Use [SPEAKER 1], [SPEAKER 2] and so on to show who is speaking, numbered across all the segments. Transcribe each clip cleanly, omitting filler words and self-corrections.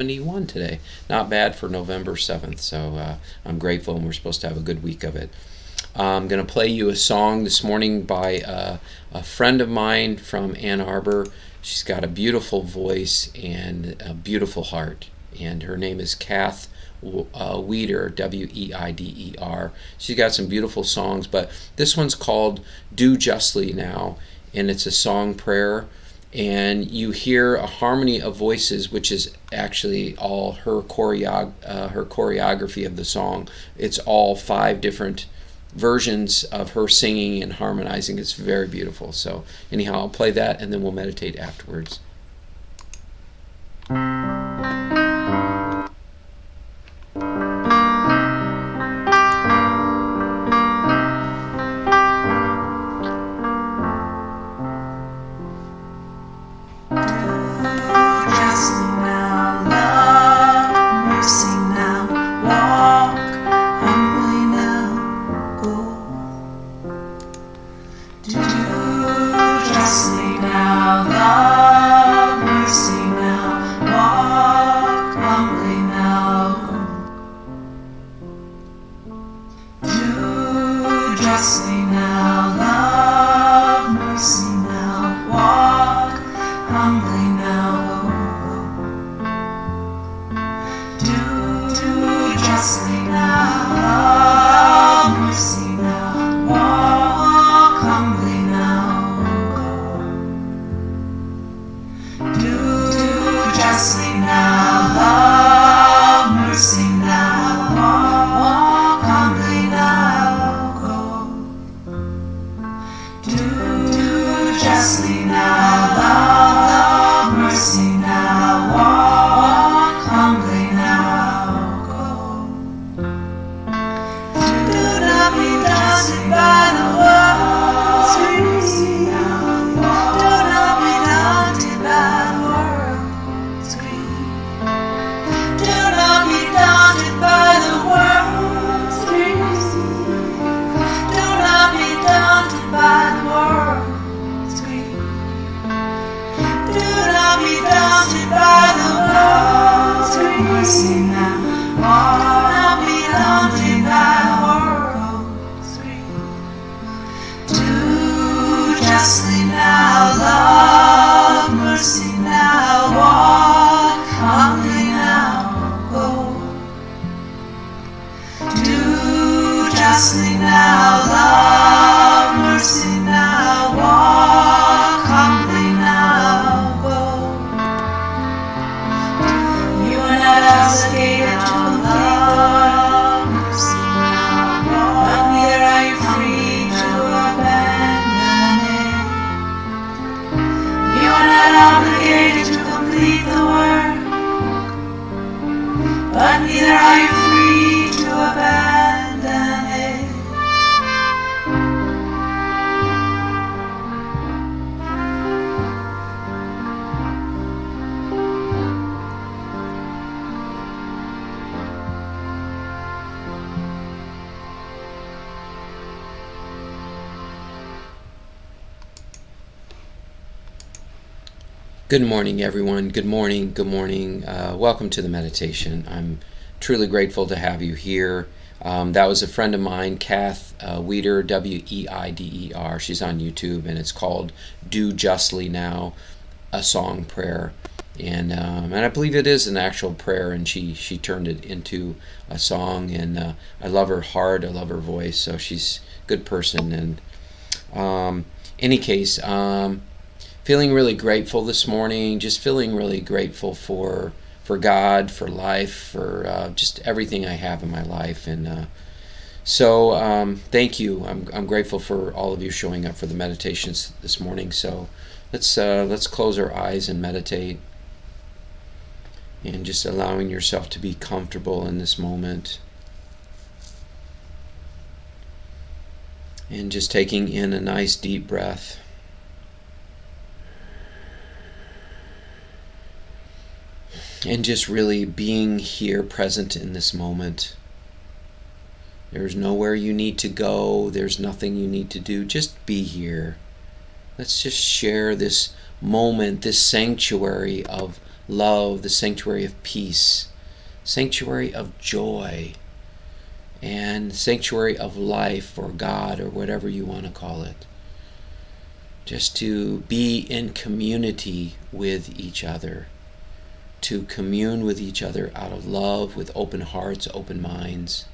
[SPEAKER 1] 71 today. Not bad for November 7th, so I'm grateful, and we're supposed to have a good week of it. I'm going to play you a song this morning by a friend of mine from Ann Arbor. She's got a beautiful voice and a beautiful heart, and her name is Kath Weider, Weider. She's got some beautiful songs, but this one's called Do Justly Now, and it's a song prayer. And you hear a harmony of voices, which is actually all her choreography of the song. It's all 5 different versions of her singing and harmonizing. It's very beautiful. So anyhow, I'll play that and then we'll meditate afterwards. Good morning, everyone. Good morning. Good morning. Welcome to the meditation. I'm truly grateful to have you here. That was a friend of mine, Kath Weider, Weider. She's on YouTube, and it's called Do Justly Now, a song prayer. And I believe it is an actual prayer, and she turned it into a song. And I love her heart. I love her voice. So she's a good person. And any case, feeling really grateful this morning, just feeling really grateful for God, for life, for just everything I have in my life. And so thank you. I'm grateful for all of you showing up for the meditations this morning. So let's close our eyes and meditate, and just allowing yourself to be comfortable in this moment. And just taking in a nice deep breath. And just really being here, present in this moment. There's nowhere you need to go. There's nothing you need to do. Just be here. Let's just share this moment, this sanctuary of love, the sanctuary of peace, sanctuary of joy, and sanctuary of life, or God, or whatever you want to call it. Just to be in community with each other, to commune with each other out of love, with open hearts, open minds,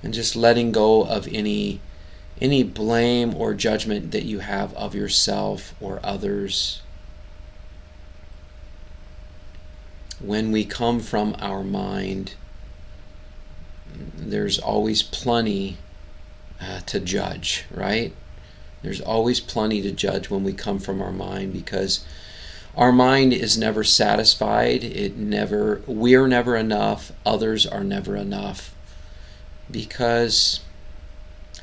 [SPEAKER 1] and just letting go of any blame or judgment that you have of yourself or others. When we come from our mind, there's always plenty to judge, right? There's always plenty to judge when we come from our mind, because our mind is never satisfied. We're never enough. Others are never enough. Because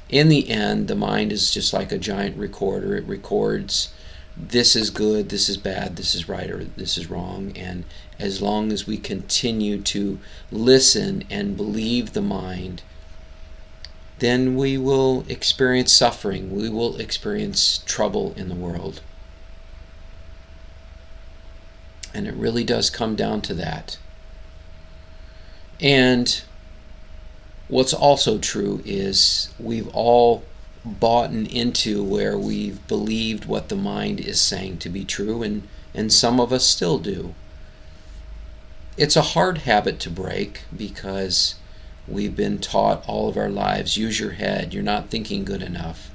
[SPEAKER 1] in the end, the mind is just like a giant recorder. It records, this is good, this is bad, this is right, or this is wrong. And as long as we continue to listen and believe the mind, then we will experience suffering. We will experience trouble in the world. And it really does come down to that. And what's also true is we've all bought into where we've believed what the mind is saying to be true, and some of us still do. It's a hard habit to break, because we've been taught all of our lives, use your head, you're not thinking good enough.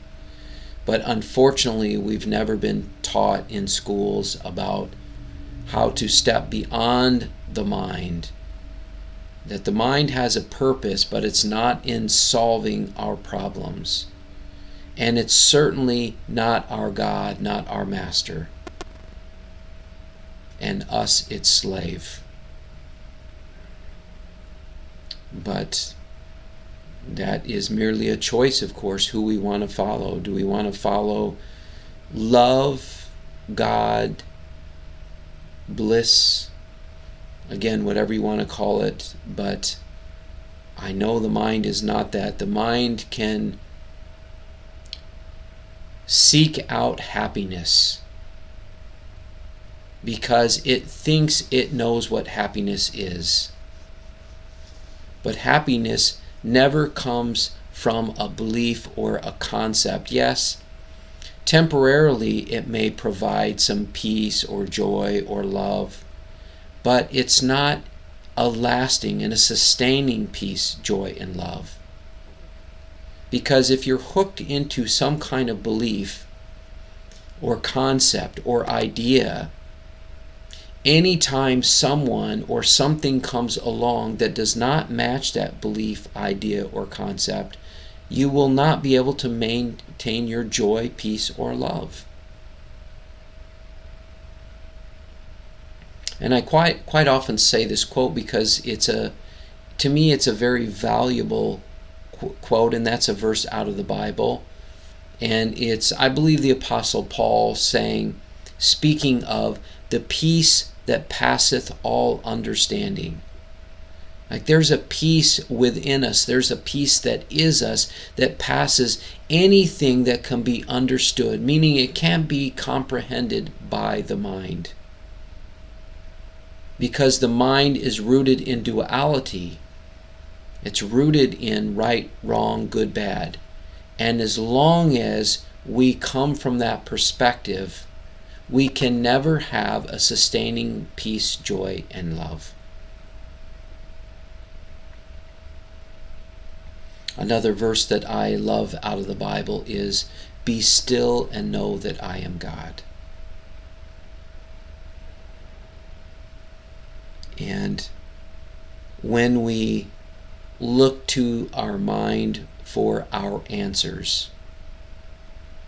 [SPEAKER 1] But unfortunately, we've never been taught in schools about how to step beyond the mind. That the mind has a purpose, but it's not in solving our problems. And it's certainly not our God, not our master. And us, its slave. But that is merely a choice, of course, who we want to follow. Do we want to follow love, God, bliss, again, whatever you want to call it? But I know the mind is not that. The mind can seek out happiness because it thinks it knows what happiness is. But happiness never comes from a belief or a concept. Yes, temporarily it may provide some peace or joy or love, but it's not a lasting and a sustaining peace, joy, and love. Because if you're hooked into some kind of belief or concept or idea, anytime someone or something comes along that does not match that belief, idea, or concept, you will not be able to maintain your joy, peace, or love. And I quite often say this quote because to me it's a very valuable quote, and that's a verse out of the Bible. And it's, I believe, the Apostle Paul speaking of the peace that passeth all understanding. Like there's a peace within us, there's a peace that is us that passes anything that can be understood, meaning it can't be comprehended by the mind. Because the mind is rooted in duality. It's rooted in right, wrong, good, bad. And as long as we come from that perspective, we can never have a sustaining peace, joy, and love. Another verse that I love out of the Bible is, "Be still and know that I am God." And when we look to our mind for our answers,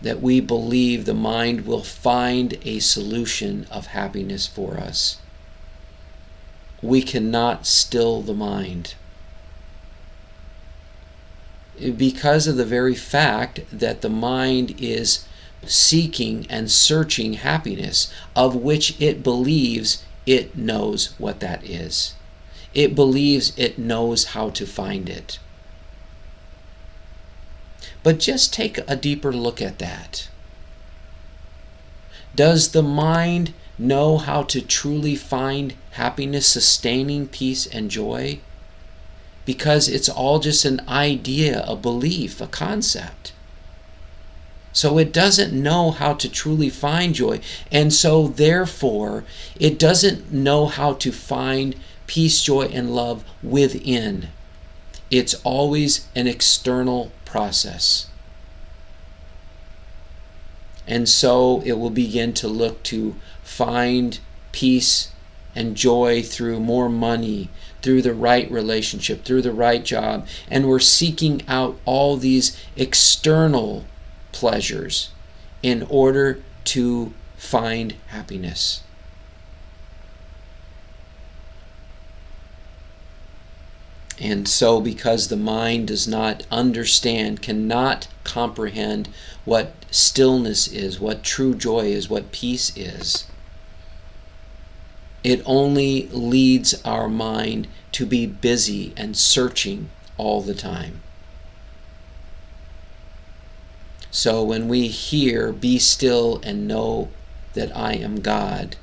[SPEAKER 1] that we believe the mind will find a solution of happiness for us, we cannot still the mind. Because of the very fact that the mind is seeking and searching happiness, of which it believes it knows what that is. It believes it knows how to find it. But just take a deeper look at that. Does the mind know how to truly find happiness, sustaining peace and joy? Because it's all just an idea, a belief, a concept. So it doesn't know how to truly find joy. And so therefore, it doesn't know how to find peace, joy, and love within. It's always an external process. And so it will begin to look to find peace and joy through more money, through the right relationship, through the right job. And we're seeking out all these external pleasures in order to find happiness. And so because the mind does not understand, cannot comprehend what stillness is, what true joy is, what peace is, it only leads our mind to be busy and searching all the time. So when we hear, "Be still and know that I am God,"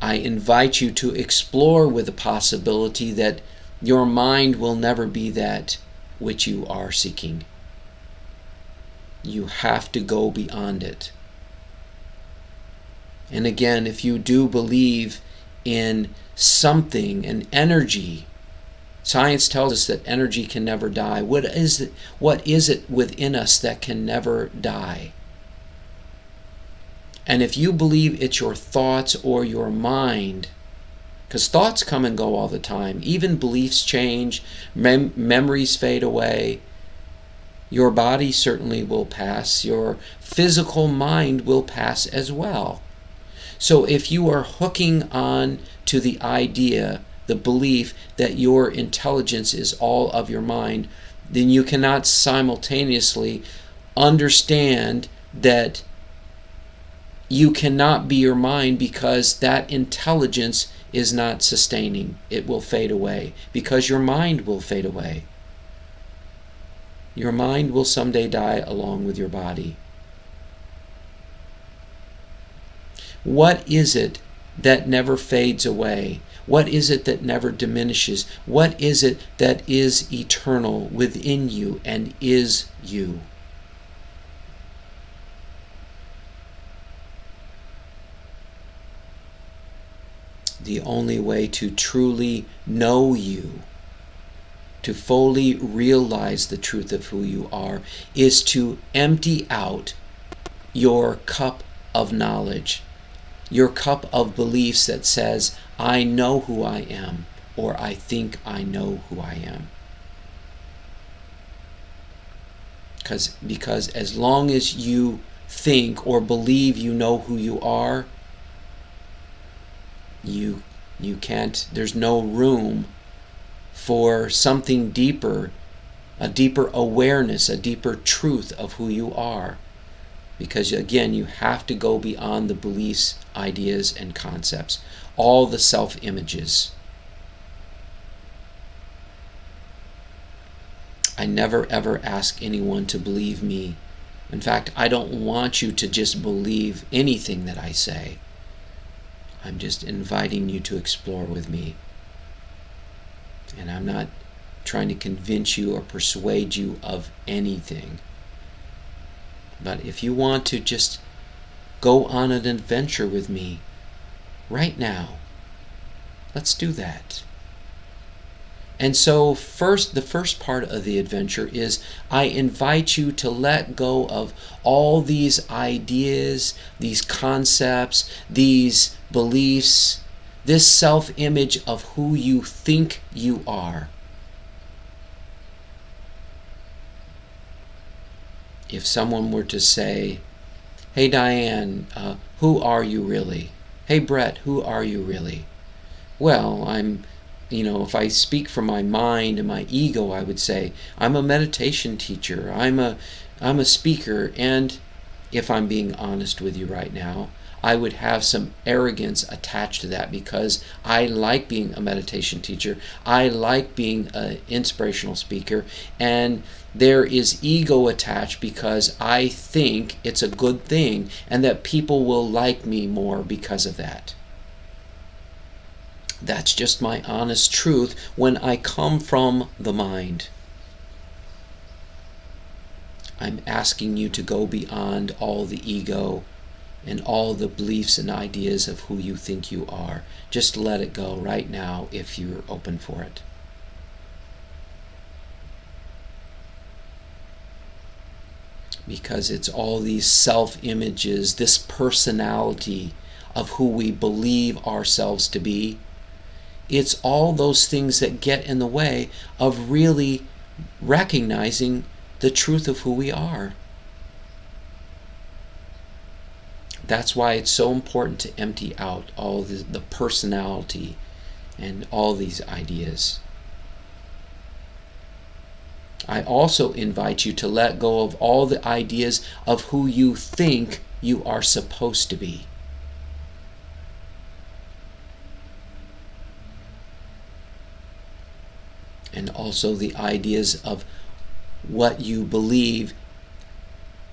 [SPEAKER 1] I invite you to explore with the possibility that your mind will never be that which you are seeking. You have to go beyond it. And again, if you do believe in something, an energy, science tells us that energy can never die. What is it within us that can never die? And if you believe it's your thoughts or your mind, because thoughts come and go all the time, even beliefs change, memories fade away, your body certainly will pass, your physical mind will pass as well. So if you are hooking on to the idea, the belief that your intelligence is all of your mind, then you cannot simultaneously understand that you cannot be your mind, because that intelligence is not sustaining. It will fade away, because your mind will fade away. Your mind will someday die along with your body. What is it that never fades away? What is it that never diminishes? What is it that is eternal within you and is you? The only way to truly know you, to fully realize the truth of who you are, is to empty out your cup of knowledge, your cup of beliefs that says, "I know who I am," or "I think I know who I am." Because as long as you think or believe you know who you are, you can't, there's no room for something deeper, a deeper awareness, a deeper truth of who you are. Because again, you have to go beyond the beliefs, ideas, and concepts, all the self-images. I never ever ask anyone to believe me. In fact, I don't want you to just believe anything that I say. I'm just inviting you to explore with me. And I'm not trying to convince you or persuade you of anything. But if you want to just go on an adventure with me right now, let's do that. And so the first part of the adventure is I invite you to let go of all these ideas, these concepts, these beliefs, this self-image of who you think you are. If someone were to say, "Hey Diane, who are you really? Hey Brett, who are you really?" Well, if I speak from my mind and my ego, I would say, I'm a meditation teacher, I'm a speaker, and if I'm being honest with you right now. I would have some arrogance attached to that because I like being a meditation teacher. I like being an inspirational speaker. And there is ego attached because I think it's a good thing and that people will like me more because of that. That's just my honest truth when I come from the mind. I'm asking you to go beyond all the ego and all the beliefs and ideas of who you think you are. Just let it go right now if you're open for it. Because it's all these self-images, this personality of who we believe ourselves to be. It's all those things that get in the way of really recognizing the truth of who we are. That's why it's so important to empty out all the personality and all these ideas. I also invite you to let go of all the ideas of who you think you are supposed to be. And also the ideas of what you believe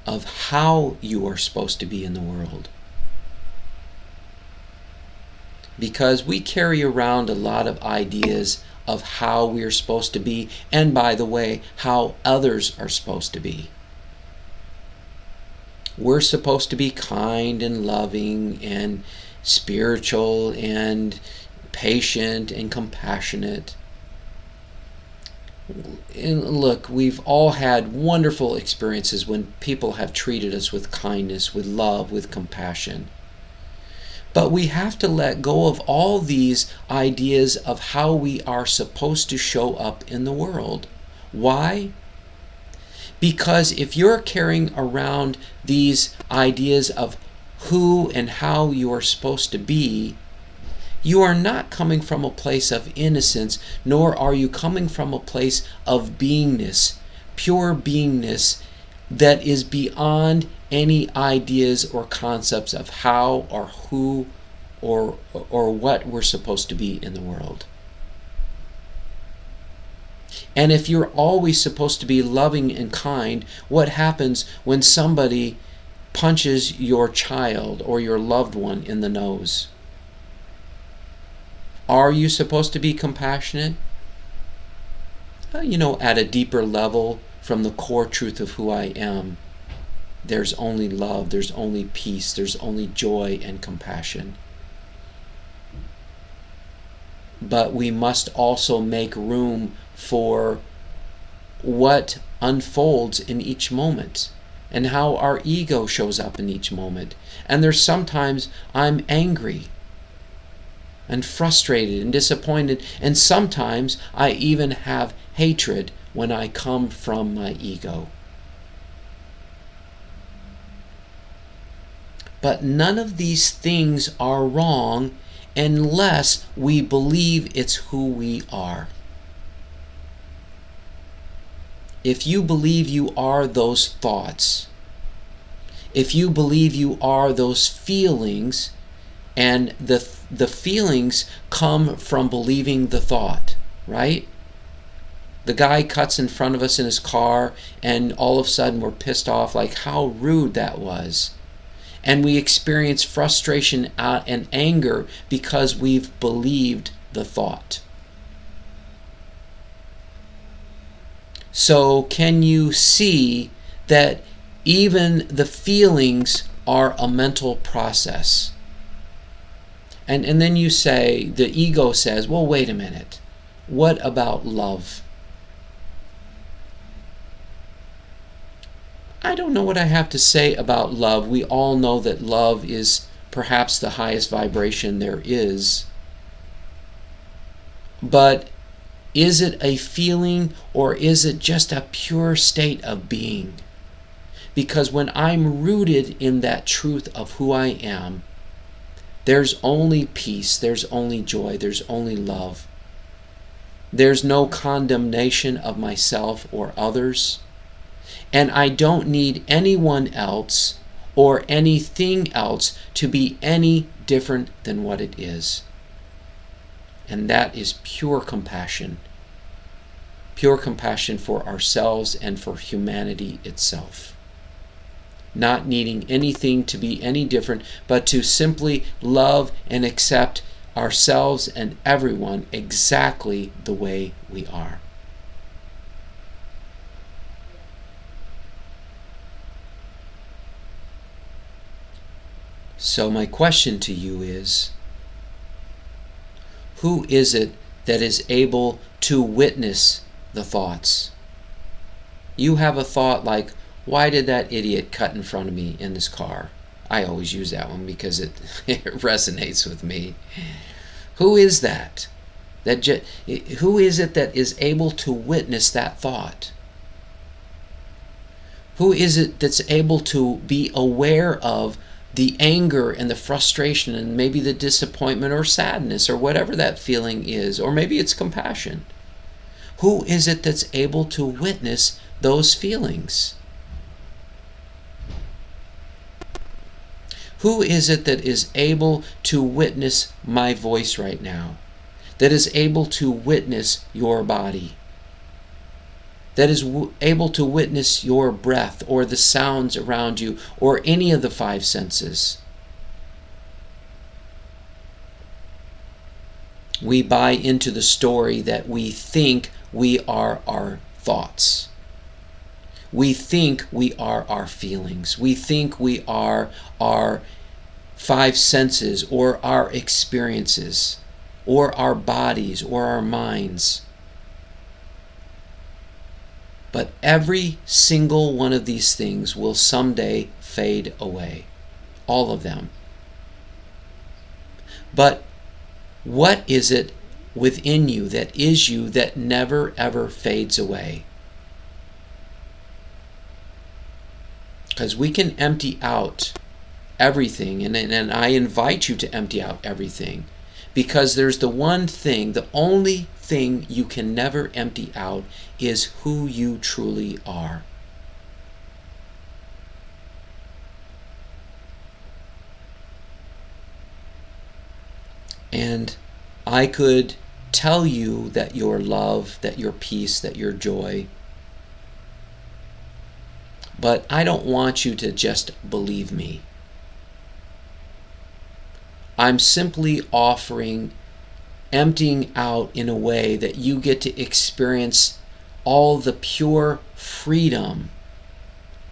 [SPEAKER 1] of how you are supposed to be in the world. Because we carry around a lot of ideas of how we are supposed to be, and by the way, how others are supposed to be. We're supposed to be kind and loving and spiritual and patient and compassionate. And look, we've all had wonderful experiences when people have treated us with kindness, with love, with compassion. But we have to let go of all these ideas of how we are supposed to show up in the world. Why? Because if you're carrying around these ideas of who and how you are supposed to be, you are not coming from a place of innocence, nor are you coming from a place of beingness, pure beingness that is beyond any ideas or concepts of how or who or what we're supposed to be in the world. And if you're always supposed to be loving and kind, what happens when somebody punches your child or your loved one in the nose? Are you supposed to be compassionate? At a deeper level, from the core truth of who I am, there's only love, there's only peace, there's only joy and compassion. But we must also make room for what unfolds in each moment and how our ego shows up in each moment. And there's sometimes I'm angry and frustrated and disappointed, and sometimes I even have hatred when I come from my ego. But none of these things are wrong unless we believe it's who we are. If you believe you are those thoughts, if you believe you are those feelings, and the feelings come from believing the thought, right? The guy cuts in front of us in his car, and all of a sudden we're pissed off, like how rude that was. And we experience frustration and anger because we've believed the thought. So can you see that even the feelings are a mental process? And then you say, the ego says, well, wait a minute. What about love? I don't know what I have to say about love. We all know that love is perhaps the highest vibration there is. But is it a feeling or is it just a pure state of being? Because when I'm rooted in that truth of who I am, there's only peace, there's only joy, there's only love. There's no condemnation of myself or others. And I don't need anyone else or anything else to be any different than what it is. And that is pure compassion. Pure compassion for ourselves and for humanity itself. Not needing anything to be any different, but to simply love and accept ourselves and everyone exactly the way we are. So my question to you is, who is it that is able to witness the thoughts? You have a thought like, why did that idiot cut in front of me in this car? I always use that one because it resonates with me. Who is that? Who is it that is able to witness that thought? Who is it that's able to be aware of the anger and the frustration and maybe the disappointment or sadness or whatever that feeling is, or maybe it's compassion? Who is it that's able to witness those feelings? Who is it that is able to witness my voice right now? That is able to witness your body? That is able to witness your breath or the sounds around you or any of the five senses? We buy into the story that we think we are our thoughts. We think we are our feelings. We think we are our five senses or our experiences or our bodies or our minds. But every single one of these things will someday fade away. All of them. But what is it within you that is you that never ever fades away? Because we can empty out everything, and I invite you to empty out everything, because there's the one thing, the only thing you can never empty out is who you truly are. And I could tell you that your love, that your peace, that your joy, but I don't want you to just believe me. I'm simply offering emptying out in a way that you get to experience all the pure freedom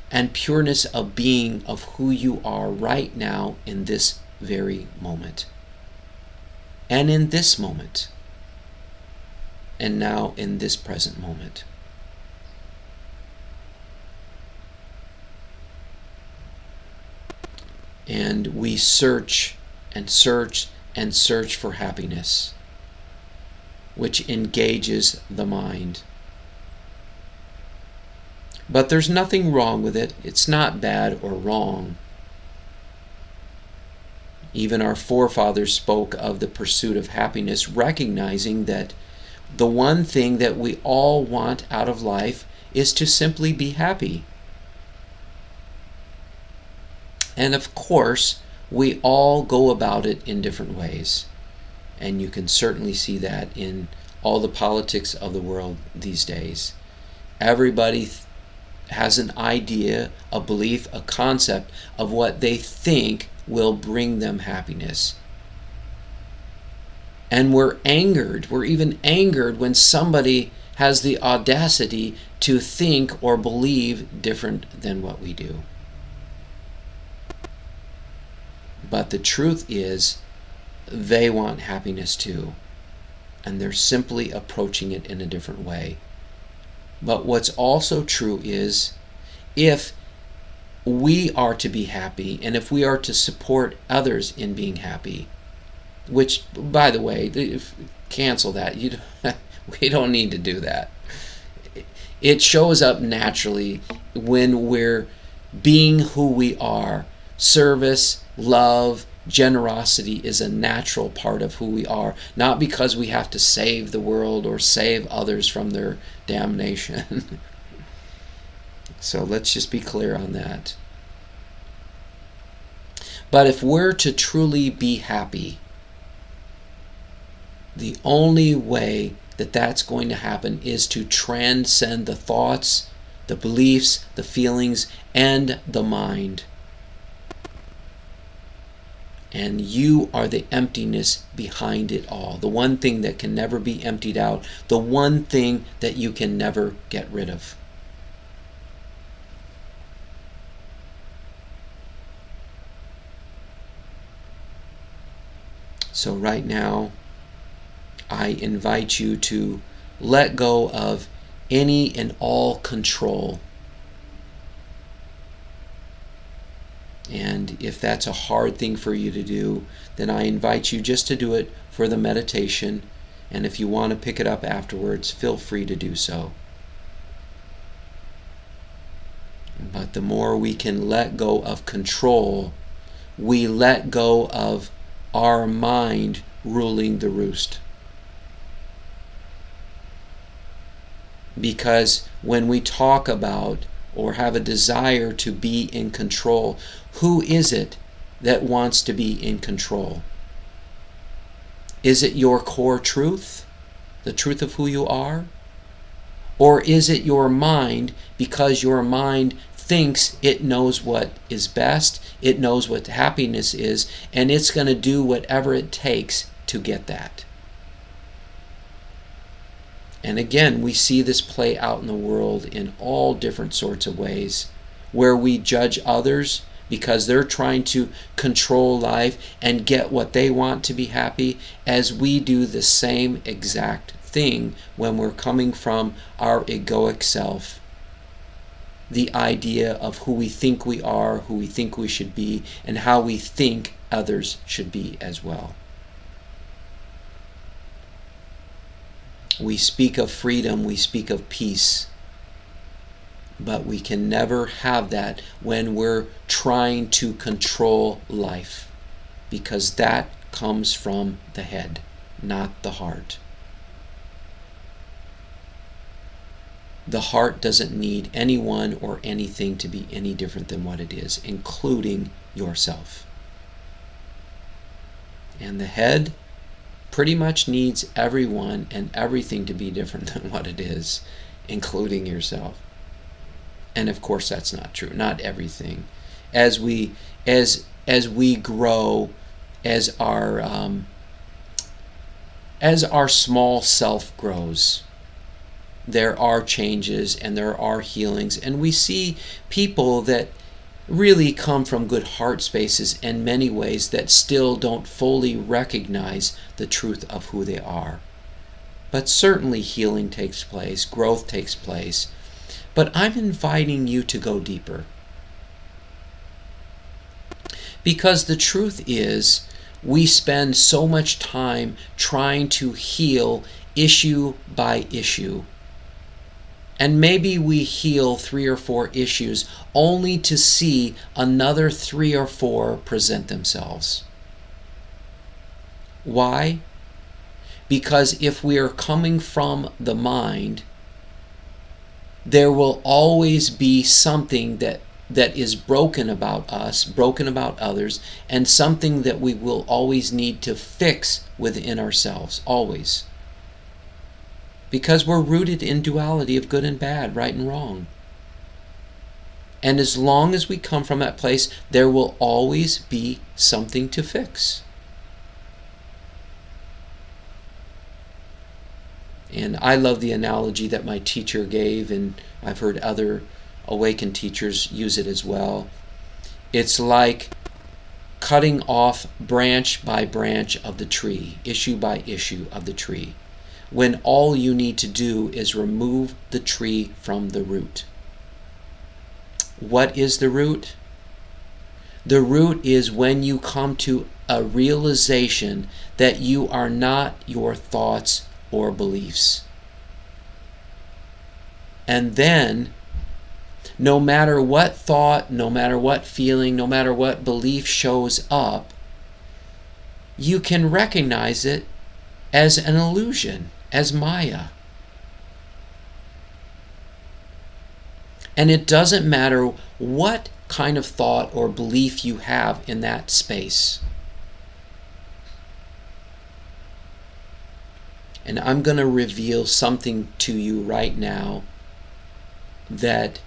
[SPEAKER 1] and pureness of being of who you are right now in this very moment. And in this moment. And now in this present moment. And we search and search and search for happiness, which engages the mind. But there's nothing wrong with it. It's not bad or wrong. Even our forefathers spoke of the pursuit of happiness, recognizing that the one thing that we all want out of life is to simply be happy. And of course, we all go about it in different ways. And you can certainly see that in all the politics of the world these days. Everybody has an idea, a belief, a concept of what they think will bring them happiness. And we're angered. We're even angered when somebody has the audacity to think or believe different than what we do. But the truth is, they want happiness too. And they're simply approaching it in a different way. But what's also true is, if we are to be happy, and if we are to support others in being happy, which, by the way, cancel that. We don't need to do that. It shows up naturally when we're being who we are. Service, love, generosity is a natural part of who we are, not because we have to save the world or save others from their damnation. So let's just be clear on that. But if we're to truly be happy, the only way that that's going to happen is to transcend the thoughts, the beliefs, the feelings, and the mind. And you are the emptiness behind it all. The one thing that can never be emptied out. The one thing that you can never get rid of. So right now, I invite you to let go of any and all control. And if that's a hard thing for you to do, then I invite you just to do it for the meditation. And if you want to pick it up afterwards, feel free to do so. But the more we can let go of control, we let go of our mind ruling the roost. Because when we talk about or have a desire to be in control, who is it that wants to be in control? Is it your core truth, the truth of who you are? Or is it your mind, because your mind thinks it knows what is best, it knows what happiness is, and it's going to do whatever it takes to get that? And again, we see this play out in the world in all different sorts of ways, where we judge others because they're trying to control life and get what they want to be happy, as we do the same exact thing when we're coming from our egoic self. The idea of who we think we are, who we think we should be, and how we think others should be as well. We speak of freedom, we speak of peace, but we can never have that when we're trying to control life, because that comes from the head, not the heart. The heart doesn't need anyone or anything to be any different than what it is, including yourself. And the head pretty much needs everyone and everything to be different than what it is, including yourself. And of course that's not true, not everything. As we grow, as our small self grows, there are changes and there are healings, and we see people that really come from good heart spaces in many ways that still don't fully recognize the truth of who they are. But certainly healing takes place, growth takes place. But I'm inviting you to go deeper. Because the truth is, we spend so much time trying to heal issue by issue. And maybe we heal 3 or 4 issues only to see another 3 or 4 present themselves. Why? Because if we are coming from the mind, there will always be something that is broken about us, broken about others, and something that we will always need to fix within ourselves, always. Because we're rooted in duality of good and bad, right and wrong. And as long as we come from that place, there will always be something to fix. And I love the analogy that my teacher gave, and I've heard other awakened teachers use it as well. It's like cutting off branch by branch of the tree, issue by issue of the tree, when all you need to do is remove the tree from the root. What is the root? The root is when you come to a realization that you are not your thoughts or beliefs. And then, no matter what thought, no matter what feeling, no matter what belief shows up, you can recognize it as an illusion, as Maya. And it doesn't matter what kind of thought or belief you have in that space. And I'm going to reveal something to you right now that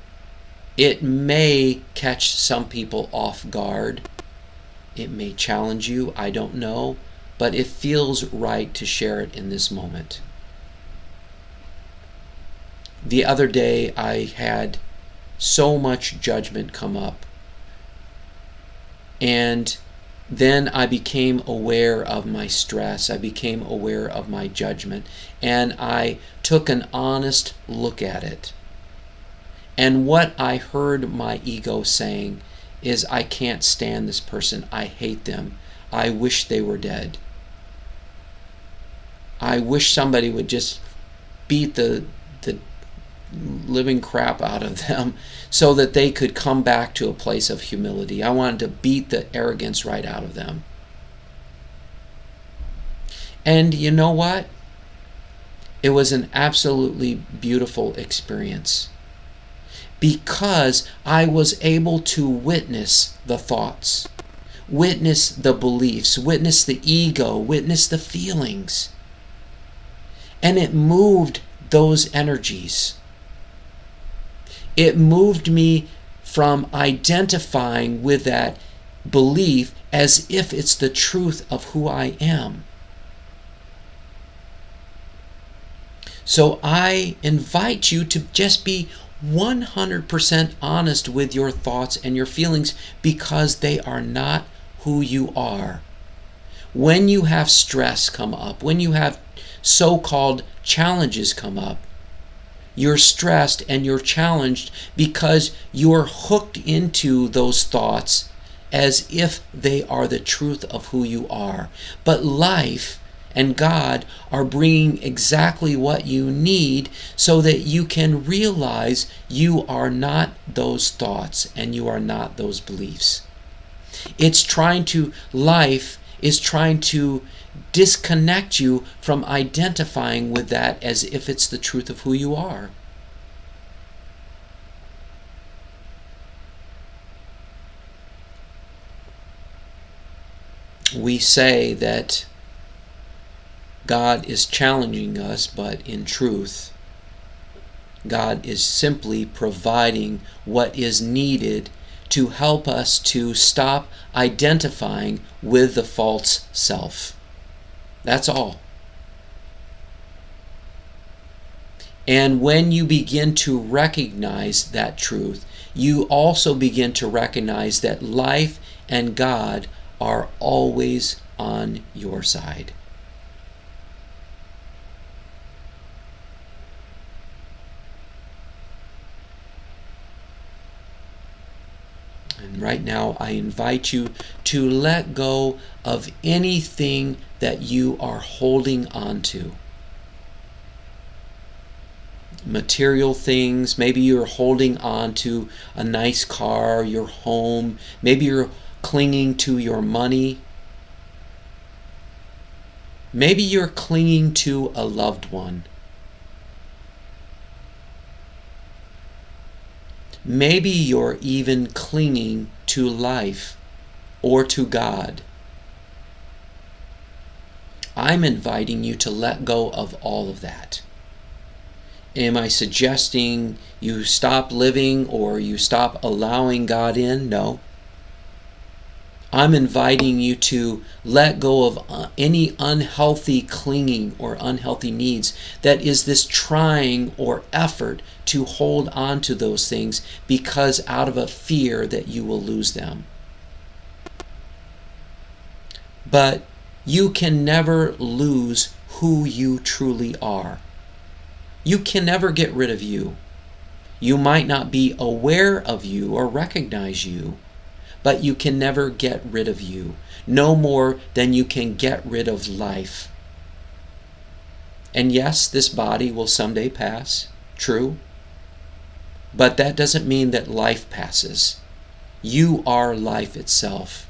[SPEAKER 1] it may catch some people off guard. It may challenge you, I don't know, but it feels right to share it in this moment. The other day I had so much judgment come up, and then I became aware of my stress. I became aware of my judgment, and I took an honest look at it. And what I heard my ego saying is, I can't stand this person. I hate them. I wish they were dead. I wish somebody would just beat the living crap out of them so that they could come back to a place of humility. I wanted to beat the arrogance right out of them. And you know what? It was an absolutely beautiful experience, because I was able to witness the thoughts, witness the beliefs, witness the ego, witness the feelings. And it moved those energies. It moved me from identifying with that belief as if it's the truth of who I am. So I invite you to just be 100% honest with your thoughts and your feelings, because they are not who you are. When you have stress come up, when you have so-called challenges come up, you're stressed and you're challenged because you're hooked into those thoughts as if they are the truth of who you are. But life and God are bringing exactly what you need so that you can realize you are not those thoughts and you are not those beliefs. Life is trying to disconnect you from identifying with that as if it's the truth of who you are. We say that God is challenging us, but in truth, God is simply providing what is needed to help us to stop identifying with the false self. That's all. And when you begin to recognize that truth, you also begin to recognize that life and God are always on your side. And right now, I invite you to let go of anything that you are holding on to. Material things. Maybe you're holding on to a nice car, your home. Maybe you're clinging to your money. Maybe you're clinging to a loved one. Maybe you're even clinging to life or to God. I'm inviting you to let go of all of that. Am I suggesting you stop living or you stop allowing God in? No. I'm inviting you to let go of any unhealthy clinging or unhealthy needs that is this trying or effort to hold on to those things because out of a fear that you will lose them. But you can never lose who you truly are. You can never get rid of you. You might not be aware of you or recognize you, but you can never get rid of you, no more than you can get rid of life. And yes, this body will someday pass, true, but that doesn't mean that life passes. You are life itself,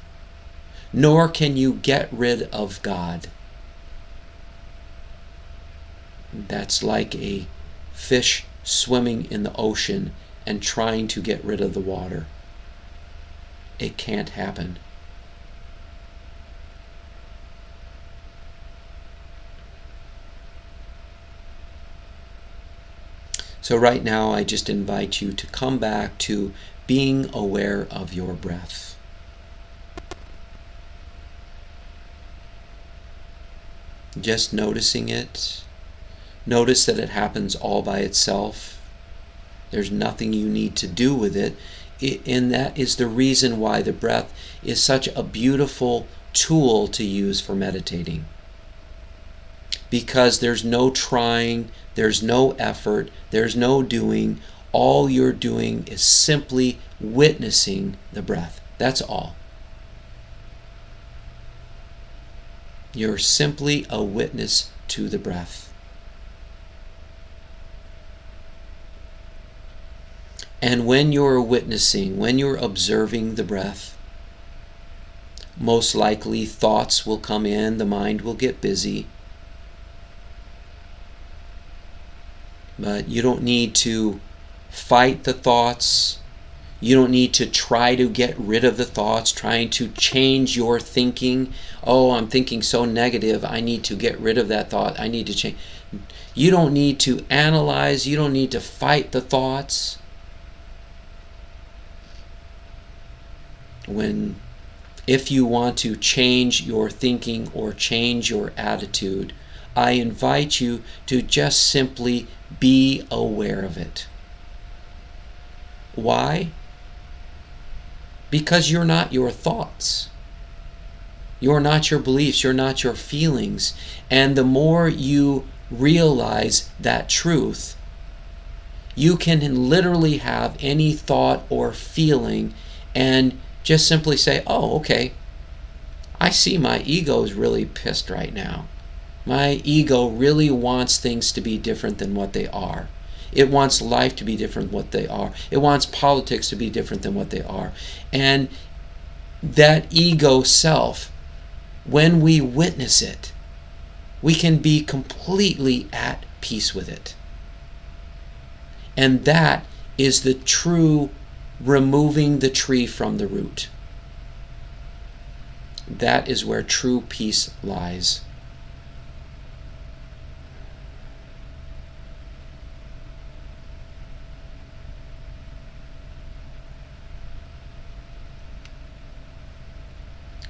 [SPEAKER 1] nor can you get rid of God. That's like a fish swimming in the ocean and trying to get rid of the water. it can't happen. So right now, I just invite you to come back to being aware of your breath. Just noticing it. Notice that it happens all by itself. There's nothing you need to do with it. And that is the reason why the breath is such a beautiful tool to use for meditating. Because there's no trying, there's no effort, there's no doing. All you're doing is simply witnessing the breath. That's all. You're simply a witness to the breath. And when you're witnessing, when you're observing the breath, most likely thoughts will come in, the mind will get busy. But you don't need to fight the thoughts. You don't need to try to get rid of the thoughts, trying to change your thinking. Oh, I'm thinking so negative. I need to get rid of that thought. I need to change. You don't need to analyze. You don't need to fight the thoughts. If you want to change your thinking or change your attitude, I invite you to just simply be aware of it. Why? Because you're not your thoughts. You're not your beliefs. You're not your feelings. And the more you realize that truth, you can literally have any thought or feeling and just simply say, oh, okay, I see my ego is really pissed right now. My ego really wants things to be different than what they are. It wants life to be different than what they are. It wants politics to be different than what they are. And that ego self, when we witness it, we can be completely at peace with it. And that is the true removing the tree from the root. That is where true peace lies.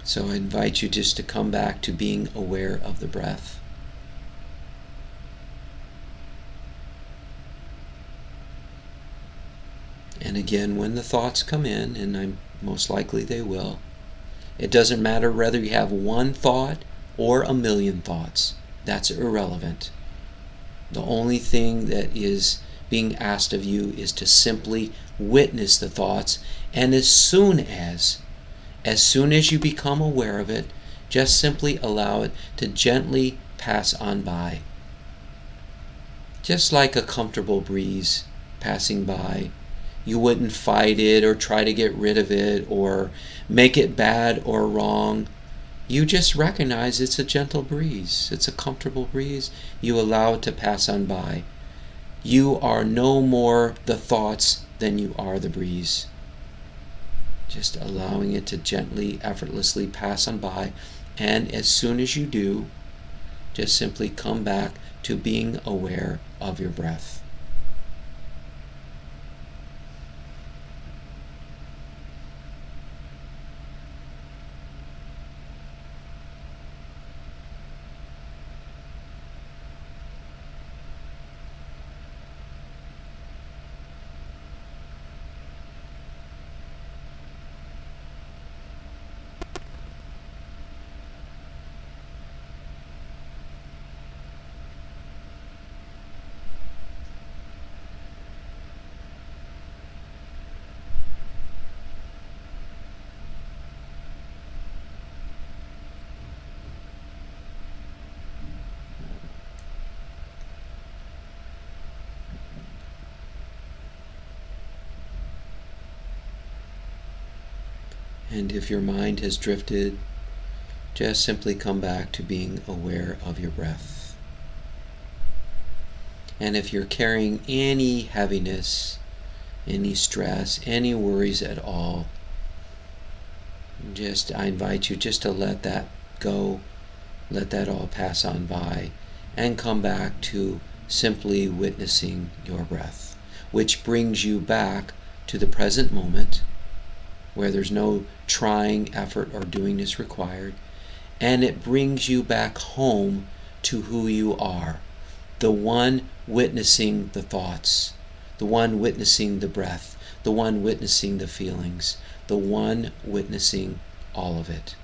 [SPEAKER 1] So I invite you just to come back to being aware of the breath. And again, when the thoughts come in, and most likely they will, it doesn't matter whether you have one thought or a million thoughts. That's irrelevant. The only thing that is being asked of you is to simply witness the thoughts, and as soon as you become aware of it, just simply allow it to gently pass on by. Just like a comfortable breeze passing by. You wouldn't fight it or try to get rid of it or make it bad or wrong. You just recognize it's a gentle breeze. It's a comfortable breeze. You allow it to pass on by. You are no more the thoughts than you are the breeze. Just allowing it to gently, effortlessly pass on by. And as soon as you do, just simply come back to being aware of your breath. And if your mind has drifted, just simply come back to being aware of your breath. And if you're carrying any heaviness, any stress, any worries at all, I invite you just to let that go, let that all pass on by, and come back to simply witnessing your breath, which brings you back to the present moment, where there's no trying, effort, or doingness required, and it brings you back home to who you are, the one witnessing the thoughts, the one witnessing the breath, the one witnessing the feelings, the one witnessing all of it.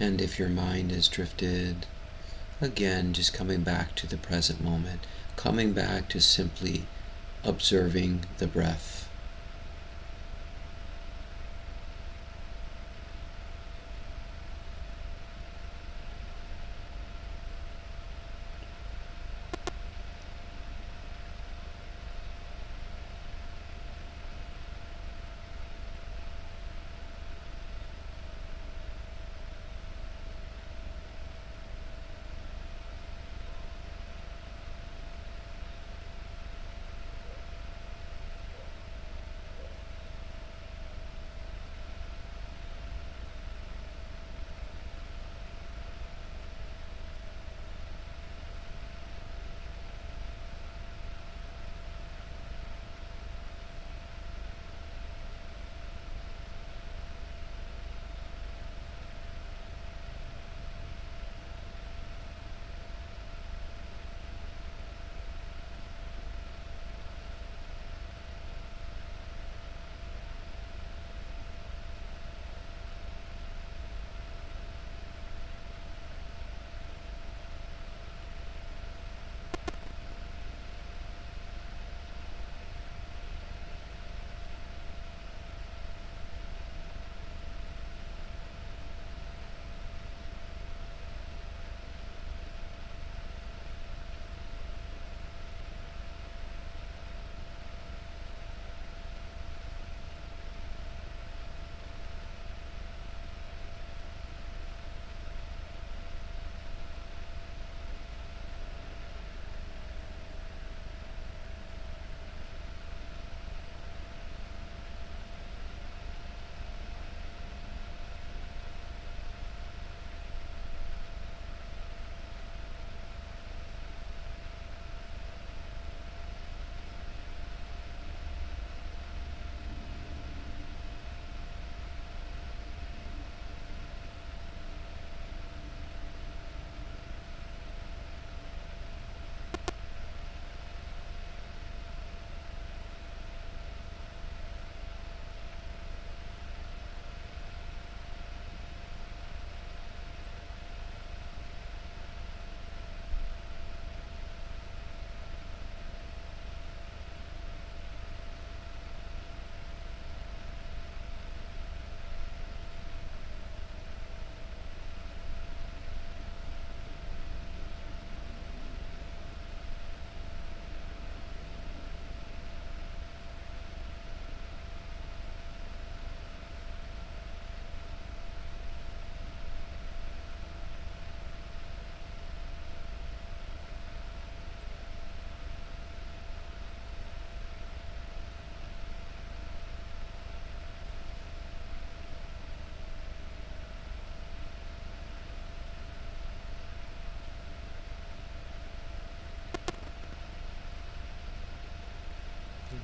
[SPEAKER 1] And if your mind has drifted, again, just coming back to the present moment, coming back to simply observing the breath.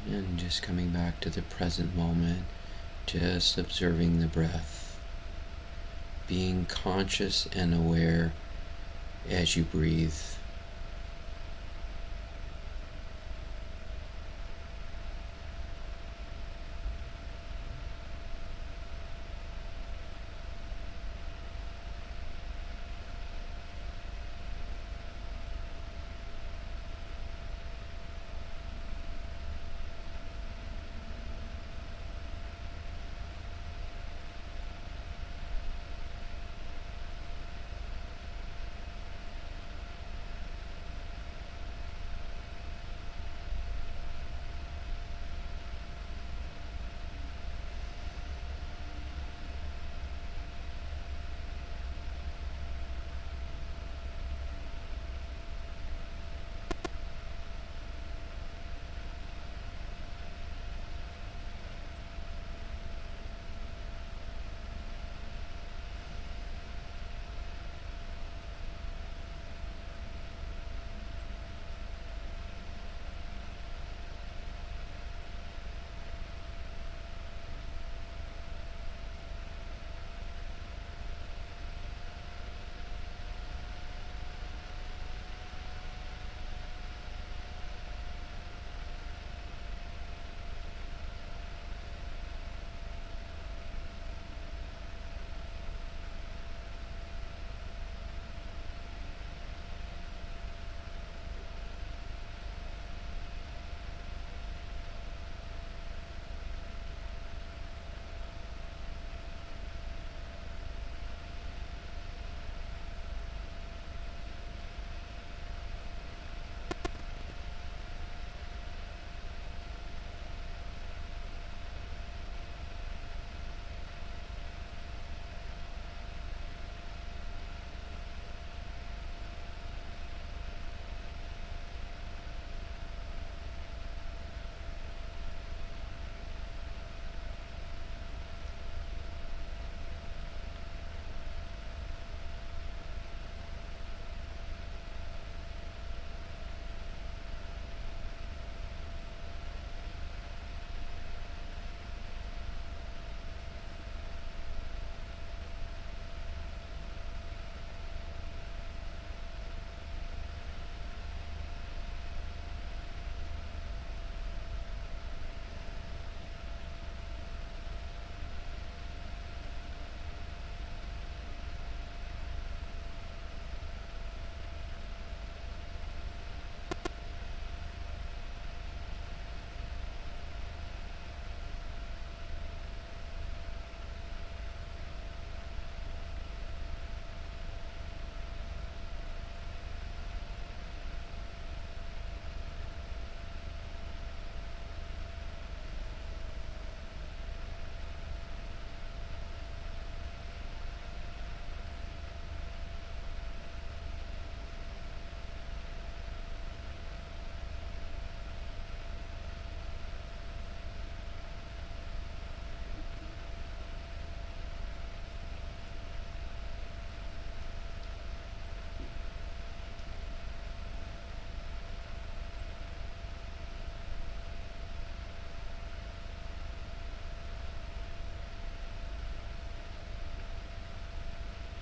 [SPEAKER 1] And just coming back to the present moment, just observing the breath, being conscious and aware as you breathe.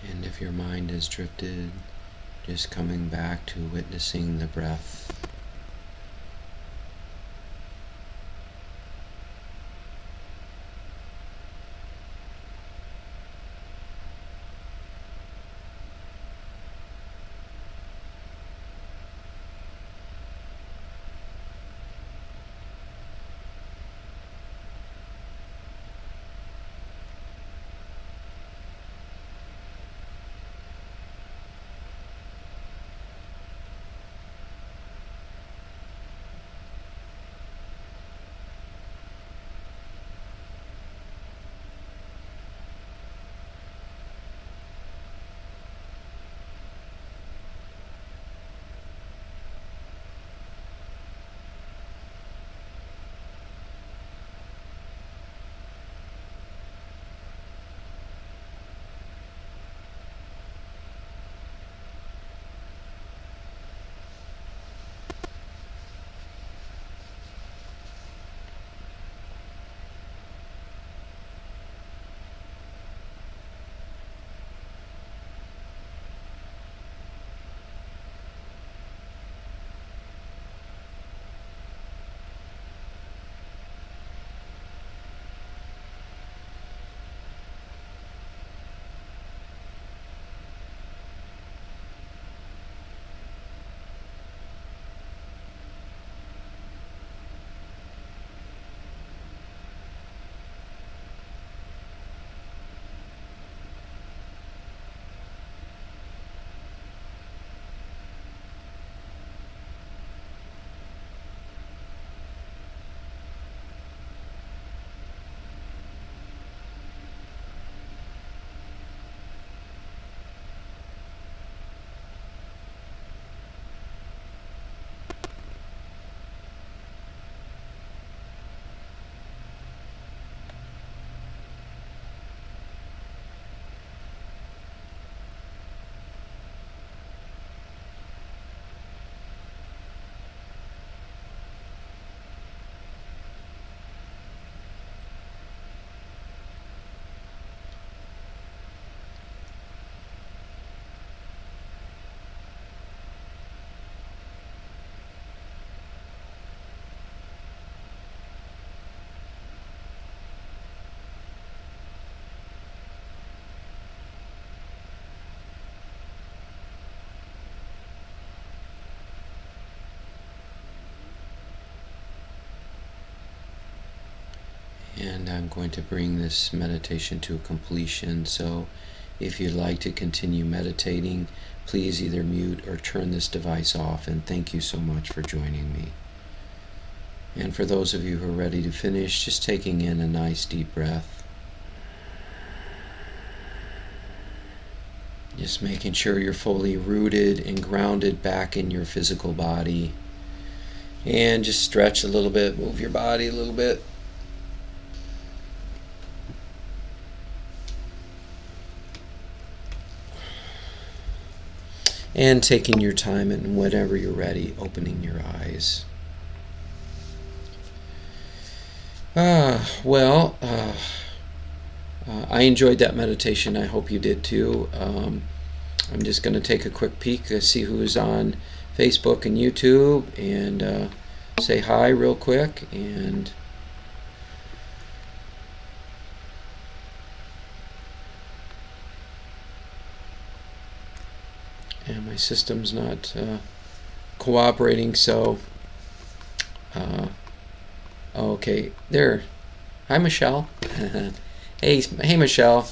[SPEAKER 1] And if your mind has drifted, just coming back to witnessing the breath. And I'm going to bring this meditation to a completion. So if you'd like to continue meditating, please either mute or turn this device off. And thank you so much for joining me. And for those of you who are ready to finish, just taking in a nice deep breath. Just making sure you're fully rooted and grounded back in your physical body. And just stretch a little bit, move your body a little bit. And taking your time, and whenever you're ready, opening your eyes. I enjoyed that meditation. I hope you did too. I'm just going to take a quick peek to see who's on Facebook and YouTube, and say hi real quick. And my system's not cooperating, so okay, there. Hi, Michelle. Hey, Michelle.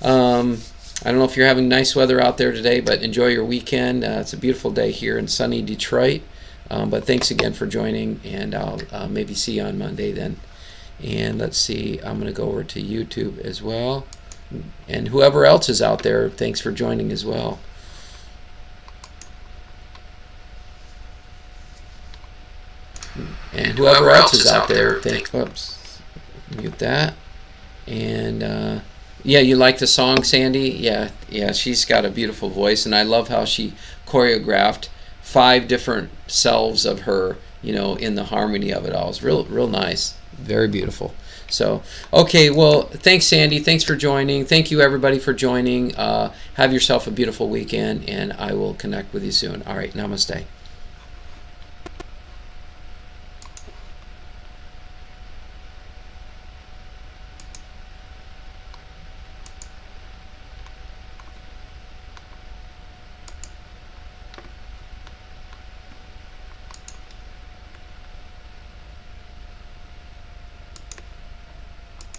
[SPEAKER 1] I don't know if you're having nice weather out there today, but enjoy your weekend. It's a beautiful day here in sunny Detroit. But thanks again for joining, and I'll maybe see you on Monday then. And let's see, I'm going to go over to YouTube as well. And whoever else is out there, thanks for joining as well. And whoever else is out there, oops, mute that. And yeah, you like the song, Sandy? Yeah, she's got a beautiful voice, and I love how she choreographed 5 different selves of her, in the harmony of it all. It's real nice, very beautiful. So, okay, well, thanks, Sandy. Thanks for joining. Thank you, everybody, for joining. Have yourself a beautiful weekend, and I will connect with you soon. All right, namaste.